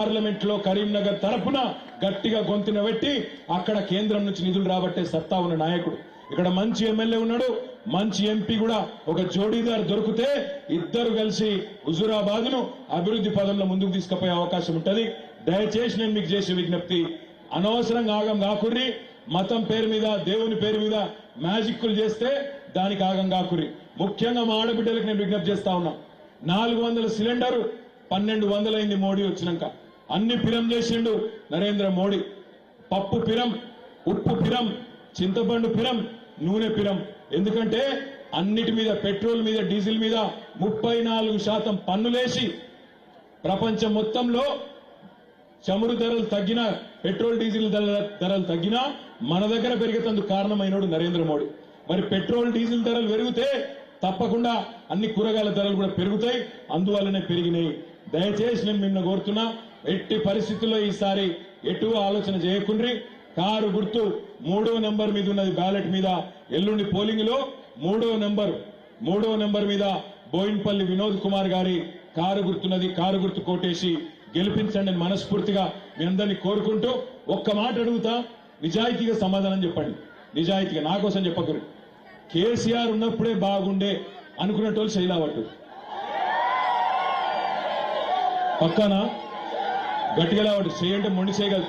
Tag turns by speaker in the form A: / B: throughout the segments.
A: Parliament లో కరీంనగర్ తరపున గట్టిగా గొంతున పెట్టి అక్కడ కేంద్రం నుంచి నిధులు రాబట్టే సత్తా ఉన్న నాయకుడు. ఇక్కడ మంచి ఎమ్మెల్యే ఉన్నాడు, మంచి ఎంపీ కూడా. ఒక జోడీదార్ దొరికితే ఇద్దరు కలిసి హుజూరాబాద్ ను అభివృద్ధి పదంలో ముందుకు తీసుకుపోయే అవకాశం ఉంటది. దయచేసి నేను మీకు చేసే విజ్ఞప్తి, అనవసరంగా ఆగం కాకుర్రి. మతం పేరు మీద, దేవుని పేరు మీద మ్యాజిక్లు చేస్తే దానికి ఆగం కాకుర్రి. ముఖ్యంగా మా ఆడబిడ్డలకు నేను విజ్ఞప్తి చేస్తా ఉన్నా, 400 సిలిండరు 1200 అయింది మోడీ వచ్చినాక. అన్ని పిరం చేసిండు నరేంద్ర మోడీ. పప్పు పిరం, ఉప్పు పిరం, చింతపండు పిరం, నూనె పిరం. ఎందుకంటే అన్నిటి మీద, పెట్రోల్ మీద, డీజిల్ మీద 34% పన్నులేసి ప్రపంచం మొత్తంలో చమురు ధరలు తగ్గినా, పెట్రోల్ డీజిల్ ధరలు తగ్గినా మన దగ్గర పెరిగేందుకు కారణమైనోడు నరేంద్ర మోడీ. మరి పెట్రోల్ డీజిల్ ధరలు పెరిగితే తప్పకుండా అన్ని కూరగాయల ధరలు కూడా పెరుగుతాయి, అందువల్లనే పెరిగినాయి. దయచేసి నేను నిన్న కోరుతున్నా, ఎట్టి పరిస్థితుల్లో ఈసారి ఎటు ఆలోచన చేయకుండ్రి. కారు గుర్తు 3వ నెంబర్ మీద ఉన్నది బ్యాలెట్ మీద. ఎల్లుండి పోలింగ్ లో 3వ నెంబర్ మీద బోయిన్పల్లి వినోద్ కుమార్ గారి కారు గుర్తున్నది. కారు గుర్తు కోటేసి గెలిపించండి మనస్ఫూర్తిగా మీ అందరినీ కోరుకుంటూ ఒక్క మాట అడుగుతా, నిజాయితీగా సమాధానం చెప్పండి. నిజాయితీగా, నా కోసం చెప్పకూడదు. కేసీఆర్ ఉన్నప్పుడే బాగుండే అనుకున్నటోళ్ళు శైలావట్టు పక్కన గట్టిగా లావట్టు చేయంటే మొండి చేయగలదు.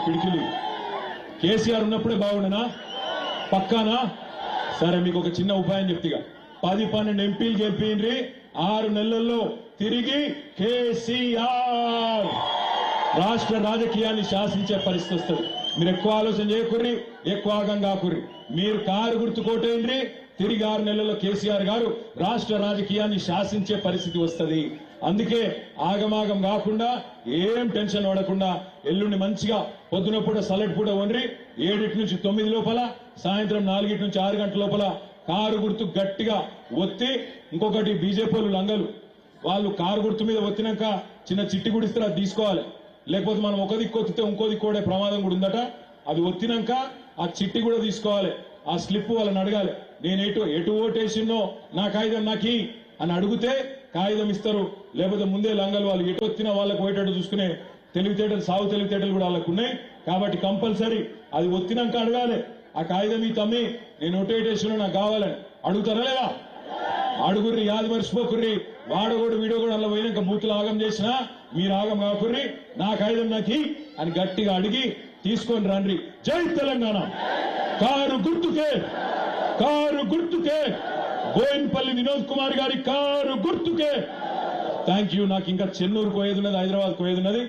A: పిడికిలి కేసీఆర్ ఉన్నప్పుడే బాగుండేనా? పక్కానా? సరే, మీకు ఒక చిన్న ఉపాయం చెప్తిగా. 10-12 ఎంపీలు గెలిపిండ్రి, 6 నెలల్లో తిరిగి కేసీఆర్ రాష్ట్ర రాజకీయాన్ని శాసించే పరిస్థితి వస్తుంది. మీరు ఎక్కువ ఆలోచన చేయకుర్రి, ఎక్కువ ఆగం కాకుర్రి. మీరు కారు గుర్తు కోటేయండి, తిరిగి 6 నెలల్లో కేసీఆర్ గారు రాష్ట్ర రాజకీయాన్ని శాసించే పరిస్థితి వస్తుంది. అందుకే ఆగమాగం కాకుండా, ఏం టెన్షన్ పడకుండా ఎల్లుండి మంచిగా పొద్దున పూట సలెట్ పూట వండ్రి 7 నుంచి 9 లోపల, సాయంత్రం 4 నుంచి 6 గంటల లోపల కారు గుర్తు గట్టిగా ఒత్తి. ఇంకొకటి, బీజేపీ లంగలు వాళ్ళు కారు గుర్తు మీద ఒత్తినాక చిన్న చిట్టి కూడా ఇస్తారు, అది తీసుకోవాలి. లేకపోతే మనం ఒక దిక్కు ఒత్తితే ఇంకో దిక్కు కూడా ప్రమాదం కూడా ఉందట. అది ఒత్తినాక ఆ చిట్టి కూడా తీసుకోవాలి, ఆ స్లిప్ వాళ్ళని అడగాలి. నేను ఎటు ఓటేసినో నా కాగితం నాకి అని అడిగితే కాగితం ఇస్తారు. లేకపోతే ముందే లంగలు వాళ్ళు ఎటు వచ్చినా వాళ్ళకు పోయేటట్టు చూసుకునే తెలివితేటలు, సాగు తెలివితేటలు కూడా వాళ్ళకు ఉన్నాయి. కాబట్టి కంపల్సరీ అది ఒత్తినాక అడగాలి. ఆ కాగితం ఈ తమ్మి నేను ఓటేసినో నాకు కావాలని అడుగుతారా లేదా? అడుగుర్రి, యాది మర్చిపోకుర్రి. వాడగోడు వీడోగోడు అలా పోయినాక బూతులు ఆగం చేసినా మీరు ఆగం కాకుర్రి. నా కాగితం నాకి అని గట్టిగా అడిగి తీసుకొని రండి. జై తెలంగాణ. కారు గుర్తుకే బోయిన్పల్లి వినోద్ కుమార్ గారి కారు గుర్తుకే. Thank you. నాకు ఇంకా చెన్నూరు పోయేది ఉన్నది, హైదరాబాద్ పోయేది ఉన్నది.